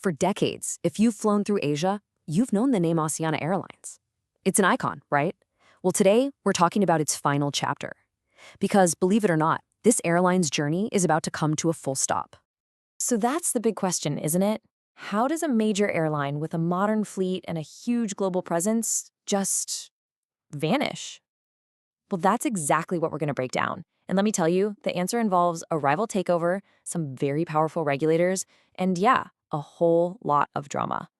For decades, if you've flown through Asia, you've known the name Asiana Airlines. It's an icon, right? Well, today, we're talking about its final chapter. Because, believe it or not, this airline's journey is about to come to a full stop. So that's the big question, isn't it? How does a major airline with a modern fleet and a huge global presence just vanish? Well, that's exactly what we're going to break down. And let me tell you, the answer involves a rival takeover, some very powerful regulators, and yeah, a whole lot of drama.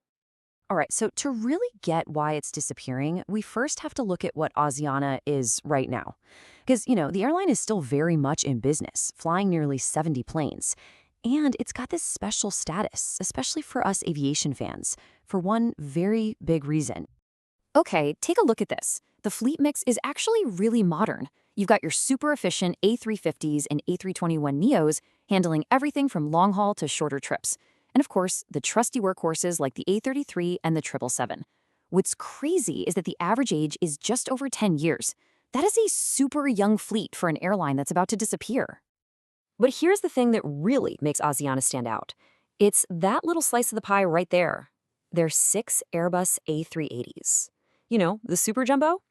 All right, so to really get why it's disappearing, we first have to look at what Asiana is right now. Because, the airline is still very much in business, flying nearly 70 planes. And it's got this special status, especially for us aviation fans, for one very big reason. Okay, take a look at this. The fleet mix is actually really modern. You've got your super efficient A350s and A321neos handling everything from long haul to shorter trips. And of course, the trusty workhorses like the A330 and the 777. What's crazy is that the average age is just over 10 years. That is a super young fleet for an airline that's about to disappear. But here's the thing that really makes Asiana stand out. It's that little slice of the pie right there. They're 6 Airbus A380s. The super jumbo?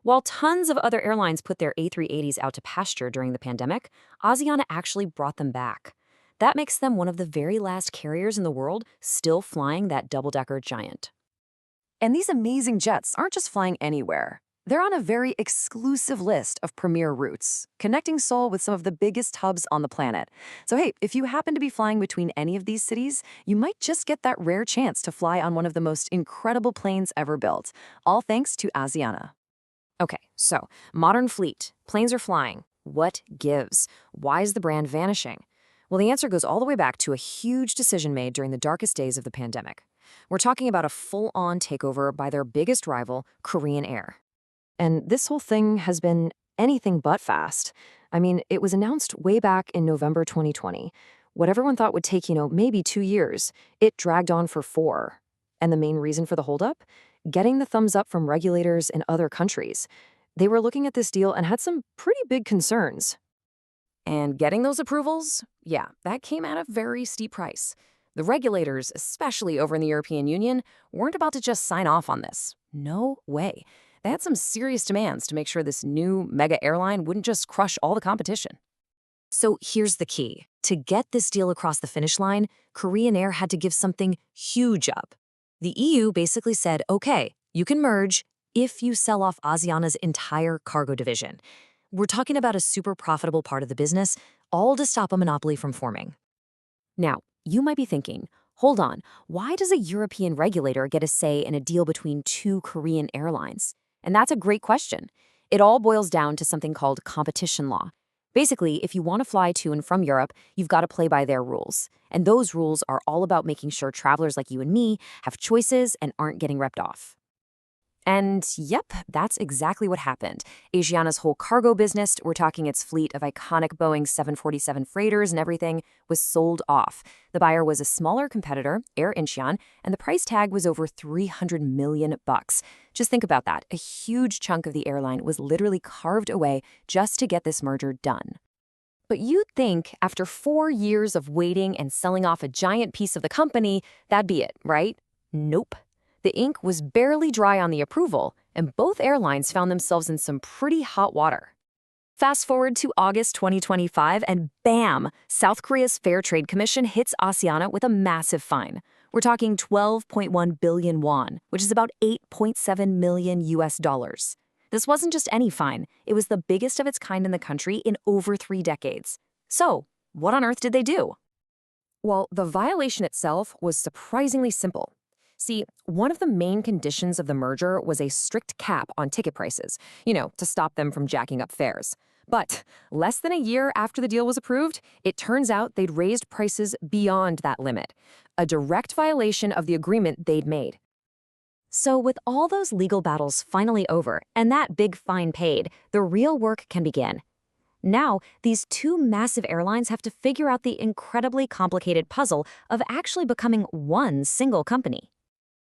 While tons of other airlines put their A380s out to pasture during the pandemic, Asiana actually brought them back. That makes them one of the very last carriers in the world still flying that double-decker giant. And these amazing jets aren't just flying anywhere. They're on a very exclusive list of premier routes, connecting Seoul with some of the biggest hubs on the planet. So hey, if you happen to be flying between any of these cities, you might just get that rare chance to fly on one of the most incredible planes ever built, all thanks to Asiana. Okay, so modern fleet, planes are flying. What gives? Why is the brand vanishing? Well, the answer goes all the way back to a huge decision made during the darkest days of the pandemic. We're talking about a full-on takeover by their biggest rival, Korean Air. And this whole thing has been anything but fast. I mean, it was announced way back in November 2020. What everyone thought would take, maybe 2 years, it dragged on for 4. And the main reason for the holdup? Getting the thumbs up from regulators in other countries. They were looking at this deal and had some pretty big concerns. And getting those approvals? Yeah, that came at a very steep price. The regulators, especially over in the European Union, weren't about to just sign off on this. No way. They had some serious demands to make sure this new mega airline wouldn't just crush all the competition. So here's the key. To get this deal across the finish line, Korean Air had to give something huge up. The EU basically said, okay, you can merge if you sell off Asiana's entire cargo division. We're talking about a super profitable part of the business, all to stop a monopoly from forming. Now, you might be thinking, hold on, why does a European regulator get a say in a deal between 2 Korean airlines? And that's a great question. It all boils down to something called competition law. Basically, if you want to fly to and from Europe, you've got to play by their rules. And those rules are all about making sure travelers like you and me have choices and aren't getting ripped off. And yep, that's exactly what happened. Asiana's whole cargo business, we're talking its fleet of iconic Boeing 747 freighters and everything, was sold off. The buyer was a smaller competitor, Air Incheon, and the price tag was over $300 million. Just think about that. A huge chunk of the airline was literally carved away just to get this merger done. But you'd think after 4 years of waiting and selling off a giant piece of the company, that'd be it, right? Nope. The ink was barely dry on the approval, and both airlines found themselves in some pretty hot water. Fast forward to August 2025, and bam! South Korea's Fair Trade Commission hits Asiana with a massive fine. We're talking 12.1 billion won, which is about $8.7 million US dollars. This wasn't just any fine, it was the biggest of its kind in the country in over 3 decades. So, what on earth did they do? Well, the violation itself was surprisingly simple. See, one of the main conditions of the merger was a strict cap on ticket prices, to stop them from jacking up fares. But less than a year after the deal was approved, it turns out they'd raised prices beyond that limit, a direct violation of the agreement they'd made. So with all those legal battles finally over and that big fine paid, the real work can begin. Now, these 2 massive airlines have to figure out the incredibly complicated puzzle of actually becoming one single company.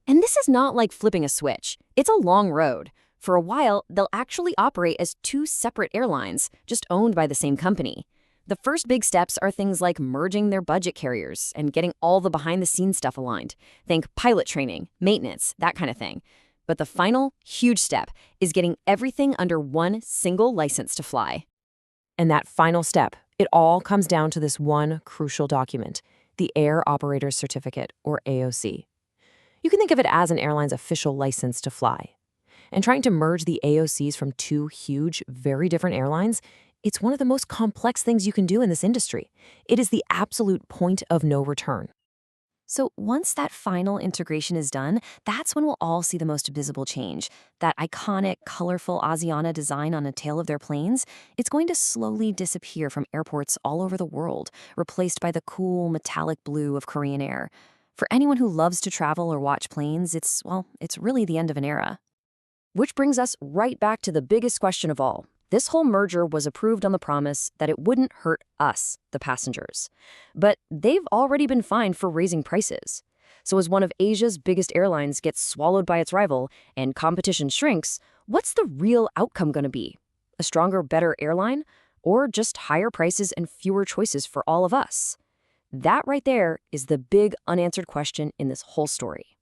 And this is not like flipping a switch. It's a long road. For a while, they'll actually operate as 2 separate airlines, just owned by the same company. The first big steps are things like merging their budget carriers and getting all the behind-the-scenes stuff aligned. Think pilot training, maintenance, that kind of thing. But the final, huge step is getting everything under one single license to fly. And that final step, it all comes down to this one crucial document, the Air Operator's Certificate, or AOC. You can think of it as an airline's official license to fly. And trying to merge the AOCs from two huge, very different airlines, it's one of the most complex things you can do in this industry. It is the absolute point of no return. So once that final integration is done, that's when we'll all see the most visible change. That iconic, colorful Asiana design on the tail of their planes, it's going to slowly disappear from airports all over the world, replaced by the cool, metallic blue of Korean Air. For anyone who loves to travel or watch planes, it's really the end of an era. Which brings us right back to the biggest question of all. This whole merger was approved on the promise that it wouldn't hurt us, the passengers. But they've already been fined for raising prices. So as one of Asia's biggest airlines gets swallowed by its rival and competition shrinks, what's the real outcome going to be? A stronger, better airline? Or just higher prices and fewer choices for all of us? That right there is the big unanswered question in this whole story.